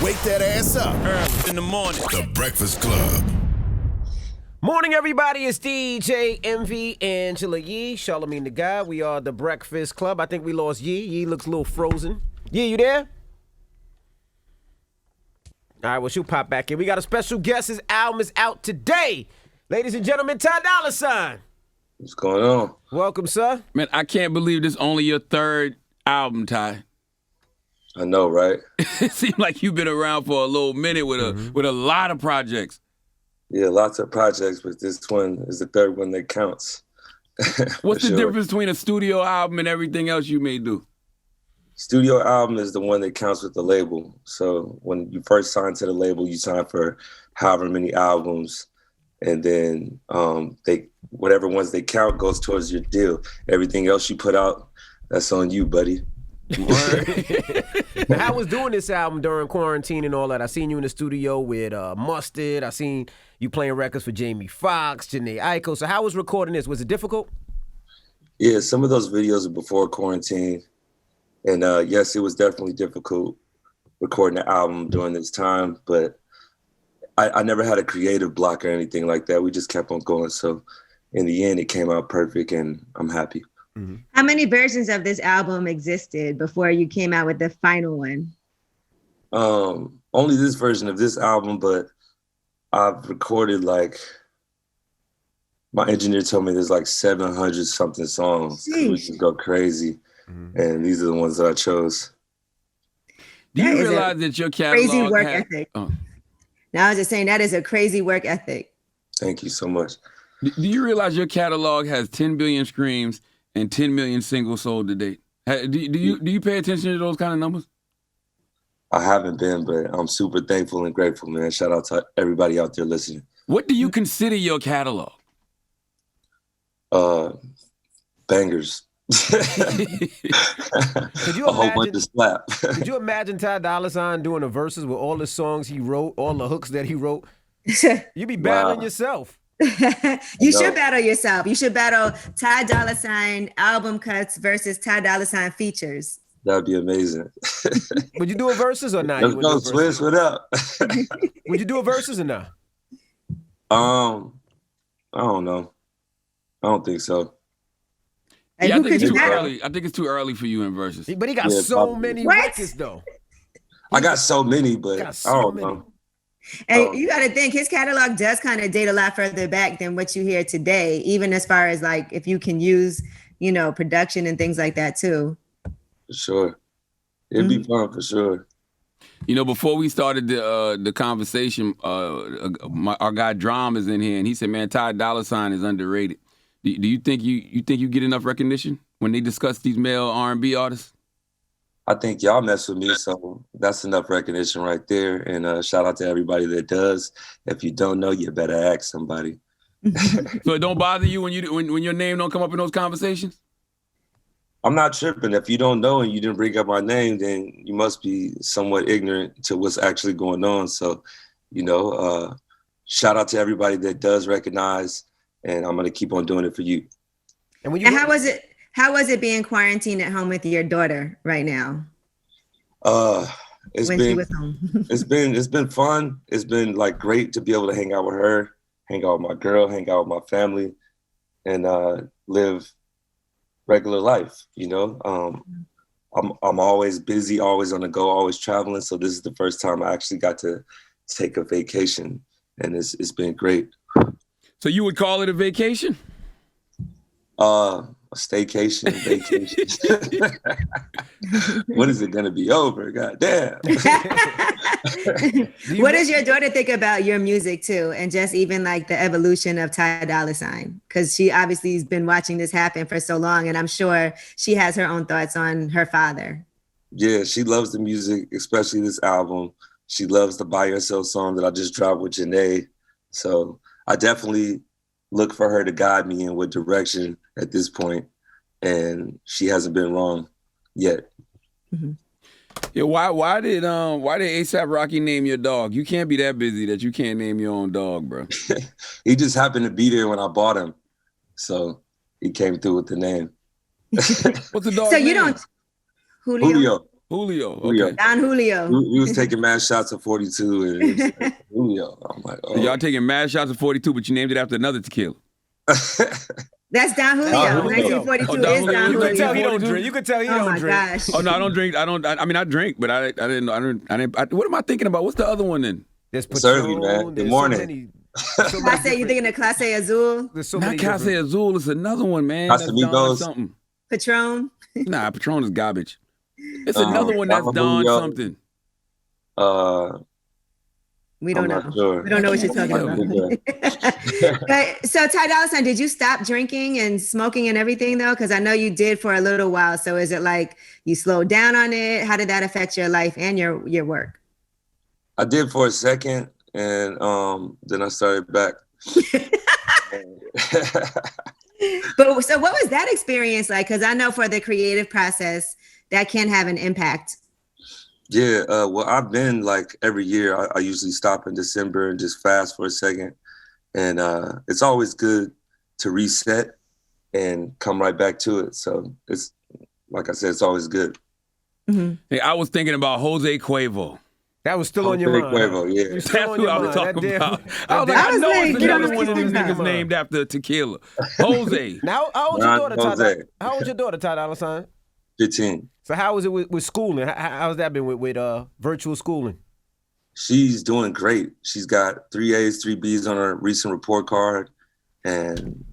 Wake that ass up. Early in the morning. The Breakfast Club. Morning, everybody. It's DJ Envy, Angela Yee, Charlamagne the Guy. We are the Breakfast Club. I think we lost Yee. Yee looks a little frozen. Yee, you there? All right, well, she'll pop back in. We got a special guest. His album is out today. Ladies and gentlemen, Dolla. What's going on? Welcome, sir. Man, I can't believe this only your third album, Ty. I know, right? It seems like you've been around for a little minute with a lot of projects. Yeah, lots of projects, but this one is the third one that counts. What's the difference between a studio album and everything else you may do? Studio album is the one that counts with the label. So when you first sign to the label, you sign for however many albums, and then whatever ones they count goes towards your deal. Everything else you put out, that's on you, buddy. Now, how was doing this album during quarantine and all that? I seen you in the studio with Mustard. I seen you playing records for Jamie Foxx, Janae Aiko. So how was recording this? Was it difficult? Yeah, some of those videos are before quarantine. And yes, it was definitely difficult recording the album during this time, but I never had a creative block or anything like that. We just kept on going. So in the end, it came out perfect, and I'm happy. Mm-hmm. How many versions of this album existed before you came out with the final one? Only this version of this album, but I've recorded my engineer told me there's 700 something songs. We just go crazy. Mm-hmm. And these are the ones that I chose. Do you realize that your catalog crazy work ethic? Oh. Now I was just saying that is a crazy work ethic. Thank you so much. Do you realize your catalog has 10 billion streams and 10 million singles sold to date? Do you pay attention to those kind of numbers? I haven't been, but I'm super thankful and grateful, man. Shout out to everybody out there listening. What do you consider your catalog? Bangers. Could you a whole bunch of slap. Could you imagine Ty Dolla $ign doing the verses with all the songs he wrote, all the hooks that he wrote? You'd be battling yourself. You should battle yourself. You should battle Ty Dolla $ign album cuts versus Ty Dolla $ign features. That'd be amazing. Would you do a verses or not? Let's go, Swiss. What up? Would you do a verses or not? I don't know. I don't think so. Yeah, I think it's too early. I think it's too early for you in verses. But he got so many records, though. I got so many, but I don't know. And you got to think his catalog does kind of date a lot further back than what you hear today, even as far as if you can use, production and things like that too. For sure. It'd be fun for sure. Before we started the conversation, our guy Dramos is in here, and he said, "Man, Ty Dolla $ign is underrated." Do you think you get enough recognition when they discuss these male R&B artists? I think y'all mess with me, so that's enough recognition right there. And shout out to everybody that does. If you don't know, you better ask somebody. So it don't bother you when your name don't come up in those conversations? I'm not tripping. If you don't know and you didn't bring up my name, then you must be somewhat ignorant to what's actually going on. So, shout out to everybody that does recognize, and I'm gonna keep on doing it for you. And how was it? How was it being quarantined at home with your daughter right now? It's been fun. It's been great to be able to hang out with her, hang out with my girl, hang out with my family, and live regular life. I'm always busy, always on the go, always traveling. So this is the first time I actually got to take a vacation, and it's been great. So you would call it a vacation? A staycation, vacation. When is it gonna be over? God damn. What does your daughter think about your music too, and just even the evolution of Ty Dolla $ign? Because she obviously has been watching this happen for so long, and I'm sure she has her own thoughts on her father. Yeah, she loves the music, especially this album. She loves the By Yourself song that I just dropped with Janae. So I definitely look for her to guide me in what direction at this point, and she hasn't been wrong yet. Mm-hmm. Yeah, why did A$AP Rocky name your dog? You can't be that busy that you can't name your own dog, bro. He just happened to be there when I bought him, so he came through with the name. What's the dog? So name? you don't Julio. Julio. Julio. Okay. Don Julio. We was taking mad shots of 42 and it was like, Julio. I'm like, So y'all taking mad shots of 42, but you named it after another tequila. That's Don Julio. Don Julio. 1942 Oh, Don is Julio. Don You You can tell he Julio. don't drink. You can tell he Oh don't my drink. gosh. Oh no, I don't drink. I mean, I drink, but I didn't. What am I thinking about? What's the other one then? There's It's early, Patron, man. Good there's morning. So many, so many Clase, you different- thinking of Clase Azul? There's so Not many Casa different- Azul. It's another one, man. That's Don Casamigos. something. Patron? Nah, Patron is garbage. It's another one that's Don Don Julio. something. We don't I'm know. not sure. We don't know what you're talking about. But so Ty Dolla $ign, did you stop drinking and smoking and everything though? Because I know you did for a little while. So is it like you slowed down on it? How did that affect your life and your work? I did for a second, and then I started back. But so what was that experience like? Because I know for the creative process, that can have an impact. Yeah, well, I've been like every year, I usually stop in December and just fast for a second. And it's always good to reset and come right back to it. So it's, like I said, it's always good. Mm-hmm. Hey, I was thinking about Jose Cuervo. That was still on your mind. Cuervo, huh? yeah. It was That's still on who your I was mind. talking That damn- about. that I was like, damn- I know like, it's get on another the one of these fucking niggas mind. named after tequila. Jose. Now, how old's your Ron daughter, Ty? Jose. How old's your daughter, Ty Dolla $ign? 15. So how was it with schooling? How's that been with virtual schooling? She's doing great. She's got 3 A's, 3 B's on her recent report card. And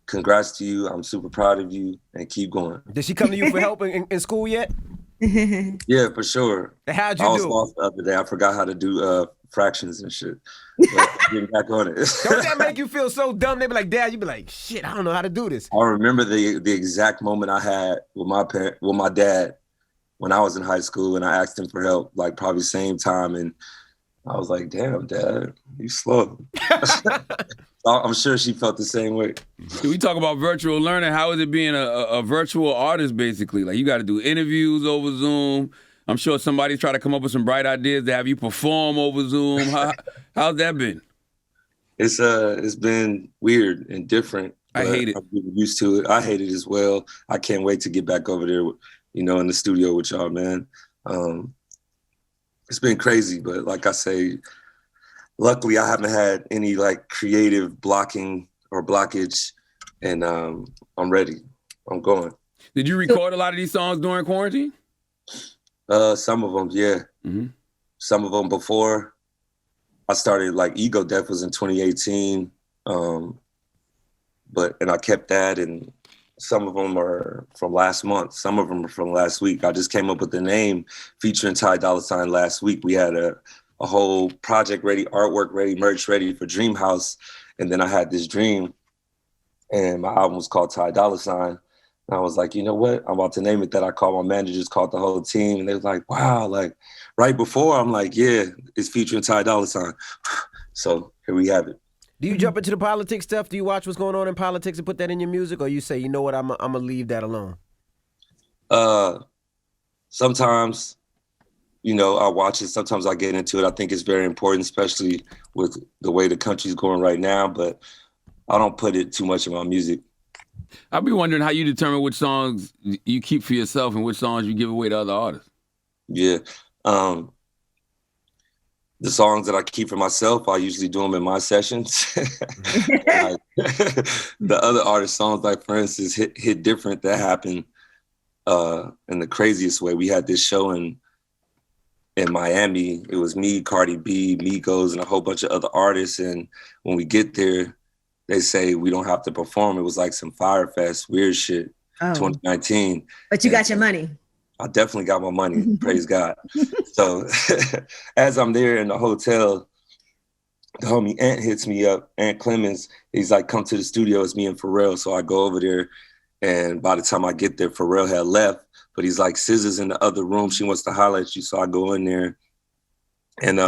congrats to you. I'm super proud of you, and keep going. Did she come to you for help in school yet? Yeah, for sure. How'd I you was do? lost the other day. I forgot how to do fractions and shit. But I'm getting back on it. Don't that make you feel so dumb? They be like, Dad, you be like, shit, I don't know how to do this. I remember the exact moment I had with my dad when I was in high school, and I asked him for help, like probably same time, and I was like, "Damn, Dad, you slow." I'm sure she felt the same way. We talk about virtual learning. How is it being a virtual artist, basically? Like, you got to do interviews over Zoom. I'm sure somebody's trying to come up with some bright ideas to have you perform over Zoom. How's that been? It's been weird and different. I hate it. I'm getting used to it. I hate it as well. I can't wait to get back over there, in the studio with y'all, man. It's been crazy, but like I say, luckily I haven't had any like creative blocking or blockage, and I'm ready. I'm going. Did you record a lot of these songs during quarantine? Some of them, yeah. Mm-hmm. Some of them before I started, like Ego Death was in 2018. And I kept that, and some of them are from last month. Some of them are from last week. I just came up with the name featuring Ty Dolla $ign last week. We had a whole project ready, artwork ready, merch ready for Dream House. And then I had this dream, and my album was called Ty Dolla $ign. And I was like, you know what? I'm about to name it that. I called my managers, called the whole team, and they was like, wow. Like right before, I'm like, yeah, it's featuring Ty Dolla $ign. So here we have it. Do you jump into the politics stuff? Do you watch what's going on in politics and put that in your music? Or you say, you know what, I'm going to leave that alone? Sometimes, I watch it. Sometimes I get into it. I think it's very important, especially with the way the country's going right now. But I don't put it too much in my music. I'll be wondering how you determine which songs you keep for yourself and which songs you give away to other artists. Yeah. The songs that I keep for myself, I usually do them in my sessions. Like, the other artist songs, like for instance, Hit Different, that happened in the craziest way. We had this show in Miami. It was me, Cardi B, Migos, and a whole bunch of other artists. And when we get there, they say we don't have to perform. It was like some Fire Fest, weird shit, 2019. But you got your money. I definitely got my money, praise God. So as I'm there in the hotel, the homie Ant hits me up, Ant Clemens. He's like, come to the studio, it's me and Pharrell. So I go over there, and by the time I get there, Pharrell had left, but he's like, SZA's in the other room, she wants to holler at you. So I go in there, and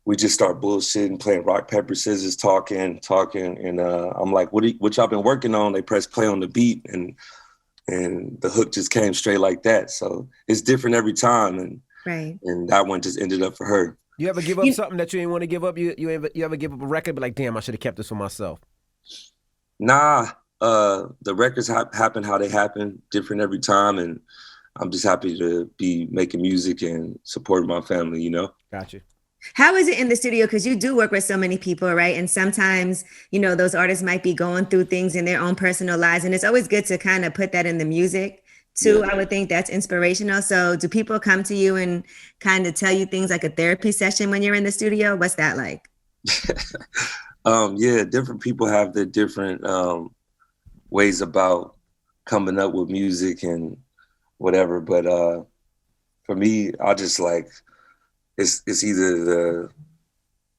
we just start bullshitting, playing rock, paper, scissors, talking, and I'm like, what y'all been working on? They press play on the beat, and the hook just came straight like that. So it's different every time. And that one just ended up for her. You ever give up something that you didn't want to give up? You ever give up a record, but like, damn, I should have kept this for myself? Nah, the records happen how they happen, different every time. And I'm just happy to be making music and supporting my family, you know? Gotcha. How is it in the studio? Because you do work with so many people, right? And sometimes, you know, those artists might be going through things in their own personal lives. And it's always good to kind of put that in the music too. Yeah. I would think that's inspirational. So do people come to you and kind of tell you things like a therapy session when you're in the studio? What's that like? Yeah, different people have their different ways about coming up with music and whatever. But for me, I just like, it's either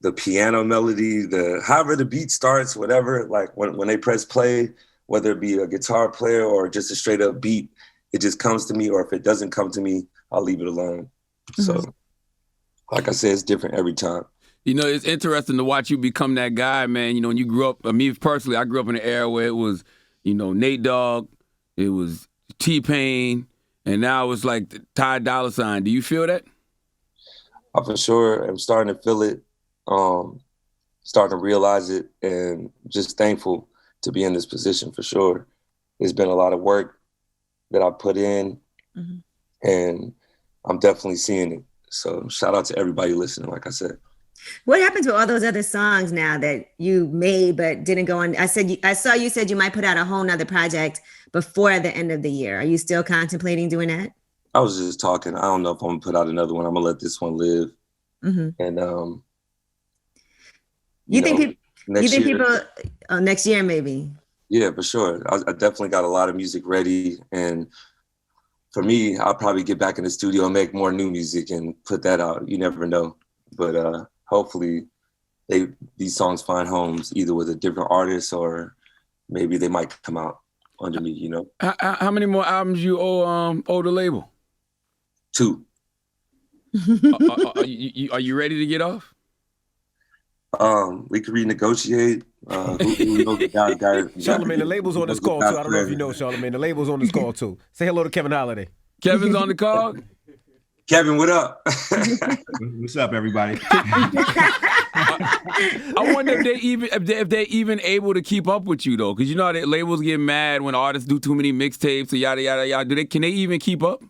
the piano melody, however the beat starts, whatever, like when they press play, whether it be a guitar player or just a straight up beat, it just comes to me, or if it doesn't come to me, I'll leave it alone. Mm-hmm. So like I said, it's different every time. You know, it's interesting to watch you become that guy, man. You know, when you grew up, me personally, I grew up in an era where it was, you know, Nate Dogg, it was T-Pain, and now it's like Ty Dolla $ign. Do you feel that? I for sure am starting to feel it, starting to realize it, and just thankful to be in this position for sure. There's been a lot of work that I put in, and I'm definitely seeing it. So shout out to everybody listening, like I said. What happened to all those other songs now that you made but didn't go on? I saw you said you might put out a whole nother project before the end of the year. Are you still contemplating doing that? I was just talking. I don't know if I'm gonna put out another one. I'm gonna let this one live. And you think next year, people next year maybe? Yeah, for sure. I definitely got a lot of music ready, and for me, I'll probably get back in the studio and make more new music and put that out. You never know, but hopefully these songs find homes either with a different artist or maybe they might come out under me, you know? How many more albums you owe the label? 2. Are you ready to get off? We could renegotiate. Who knows the guy? Charlamagne, the label's on this call too. I don't know if you know, Charlamagne. The label's on this call too. Say hello to Kevin Holiday. Kevin's on the call? Kevin, what up? What's up, everybody? I wonder if they're even able to keep up with you though, because you know how labels get mad when artists do too many mixtapes or yada yada yada. Can they even keep up?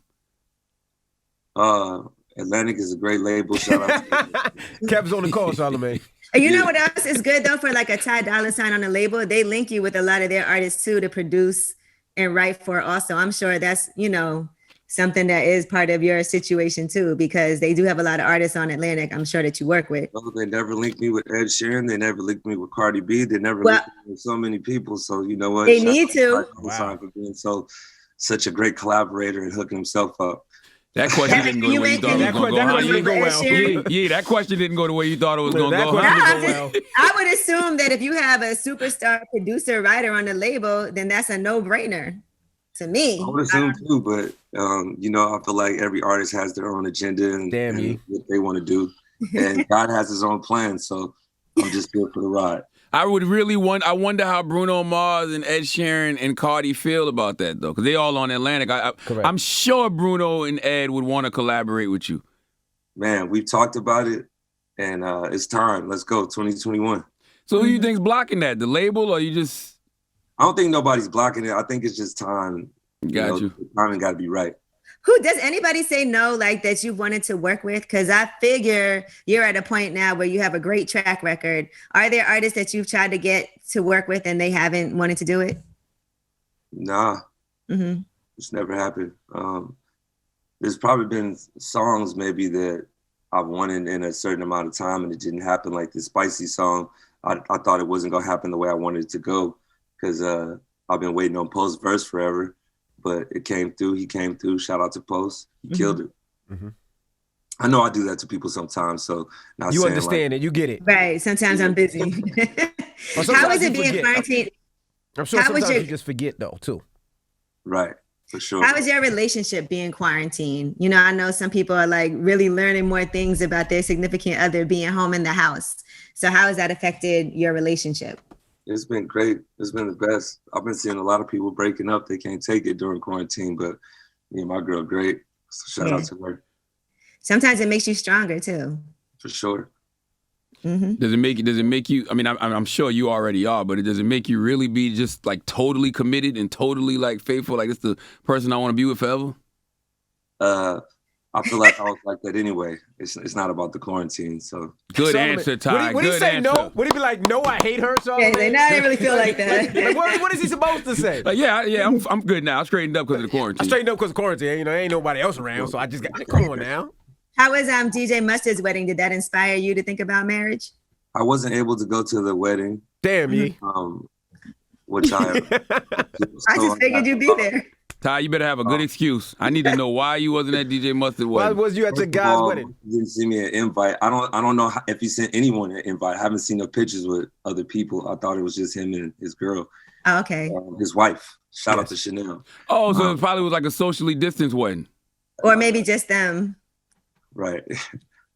Atlantic is a great label. Shout out to Kevin's on the call, Charlamagne. And you know what else is good though for like a Ty Dolla $ign on a label? They link you with a lot of their artists too to produce and write for also. I'm sure that's, you know, something that is part of your situation too, because they do have a lot of artists on Atlantic, I'm sure that you work with. Well, they never linked me with Ed Sheeran. They never linked me with Cardi B. They never linked me with so many people. So you know what? They need to. Wow. For being such a great collaborator and hooking himself up. That question didn't go the way you thought it was going to go. Didn't go well. Yeah, that question didn't go the way you thought it was going to go. I would assume that if you have a superstar producer writer on the label, then that's a no-brainer to me. I would assume too, but you know, I feel like every artist has their own agenda and what they want to do, and God has His own plan. So I'm just here for the ride. I wonder how Bruno Mars and Ed Sheeran and Cardi feel about that though, because they all on Atlantic. I'm sure Bruno and Ed would want to collaborate with you. Man, we've talked about it, and it's time. Let's go, 2021. So who you think's blocking that? The label, or you just? I don't think nobody's blocking it. I think it's just time. Got you. The timing got to be right. Who does anybody say no, like that you wanted to work with? Because I figure you're at a point now where you have a great track record. Are there artists that you've tried to get to work with and they haven't wanted to do it? Nah, It's never happened. There's probably been songs maybe that I've wanted in a certain amount of time and it didn't happen. Like the Spicy song, I thought it wasn't gonna happen the way I wanted it to go because I've been waiting on Post verse forever. But it came through. He came through. Shout out to Post. He killed it. I know I do that to people sometimes. So not you understand it. You get it. Right. Sometimes I'm busy. How is it being quarantined? I'm sure sometimes you just forget though too. Right. For sure. How is your relationship being quarantined? You know, I know some people are like really learning more things about their significant other being home in the house. So how has that affected your relationship? It's been great. It's been the best. I've been seeing a lot of people breaking up. They can't take it during quarantine, but me and my girl, great. So shout out to her. Sometimes it makes you stronger too. For sure. Does it make you, I mean, I'm sure you already are, but does it make you really be just like totally committed and totally like faithful? Like it's the person I want to be with forever? I feel like I was like that anyway. It's not about the quarantine. So good Charlamagne, answer, Ty. Would he Good say answer. no? Would he be like, no, I hate her, Yeah, Charlamagne? no, I didn't really feel like that. Like, what is he supposed to say? Like, yeah, I'm good now. I straightened up because of the I quarantine. straightened up because of quarantine. You know, ain't nobody else around, so I just got. Come on now. How was DJ Mustard's wedding? Did that inspire you to think about marriage? I wasn't able to go to the wedding, Damn ye. which I just figured you'd be there. Ty, you better have a good excuse. I need to know why you wasn't at DJ Mustard Why wedding. was you at your guy's wedding? He didn't send me an invite. I don't know if he sent anyone an invite. I haven't seen no pictures with other people. I thought it was just him and his girl, Oh, okay. his wife. Shout out to Chanel. Oh, so it probably was like a socially distanced wedding. Or maybe just them. Right.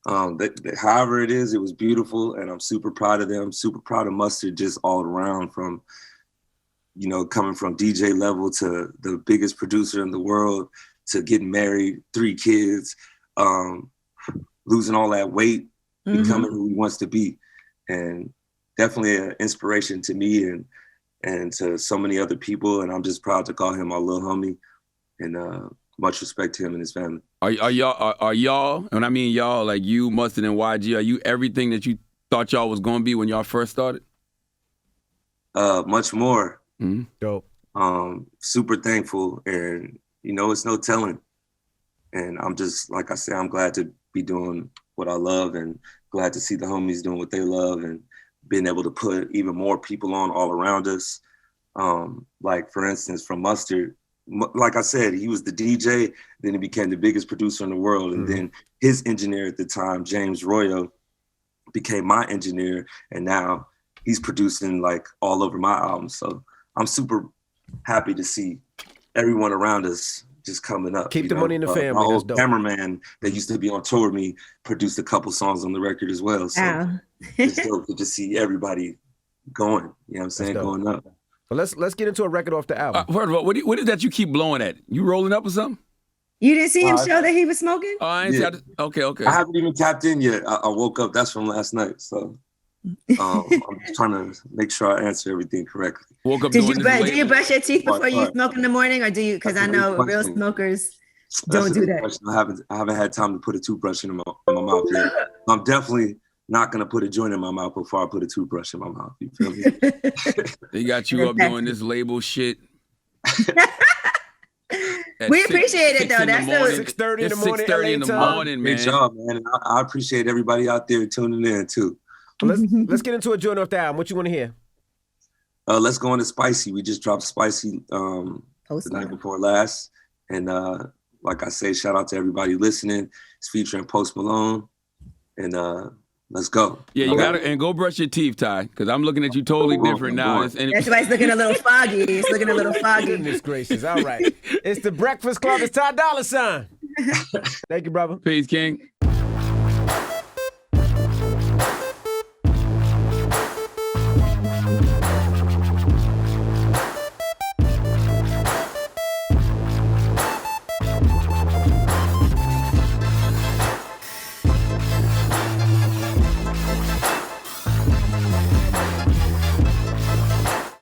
However it is, it was beautiful, and I'm super proud of them. Super proud of Mustard, just all around, from coming from DJ level to the biggest producer in the world to getting married, 3 kids, losing all that weight, becoming who he wants to be, and definitely an inspiration to me and to so many other people. And I'm just proud to call him my little homie, and much respect to him and his family. Are y'all, and I mean y'all, like you, Mustard, and YG, are you everything that you thought y'all was going to be when y'all first started? Much more. Dope. Super thankful, and it's no telling. And I'm just, like I said, I'm glad to be doing what I love, and glad to see the homies doing what they love, and being able to put even more people on all around us. Like, for instance, from Mustard, like I said, he was the DJ, then he became the biggest producer in the world, and then his engineer at the time, James Royo, became my engineer, and now he's producing like all over my albums. So I'm super happy to see everyone around us just coming up. Keep the money in the family. My That's old dope. cameraman that used to be on tour with me produced a couple songs on the record as well. So Wow. it's dope to just see everybody going. You know what I'm saying? dope. Going up. Well, let's get into a record off the album. First of all, what is that you keep blowing at? You rolling up or something? You didn't see him show that he was smoking? Oh, I ain't Yeah. Okay. I haven't even tapped in yet. I woke up. That's from last night. So I'm just trying to make sure I answer everything correctly. Woke up Do doing you this brush your teeth before you Right. smoke in the morning, or do you? Because I That's a know great real question. smokers That's don't a do good that. question. I haven't had time to put a toothbrush in my mouth yet. I'm definitely not gonna put a joint in my mouth before I put a toothbrush in my mouth. You feel me? They got you up doing this label shit. We appreciate it, though. That's the 6:30 in the morning, 6:30 in the LA time. morning, Great man. job, man. And I appreciate everybody out there tuning in too. Well, let's get into a joint off the album. What you want to hear? Let's go into Spicy. We just dropped Spicy the night before last. And like I say, shout out to everybody listening. It's featuring Post Malone. And let's go. Yeah, you gotta and go brush your teeth, Ty, because I'm looking at you totally different now. That's why it's looking a little foggy. It's looking a little foggy. Goodness gracious. All right. It's the Breakfast Club. It's Ty Dolla $ign. Thank you, brother. Peace, King.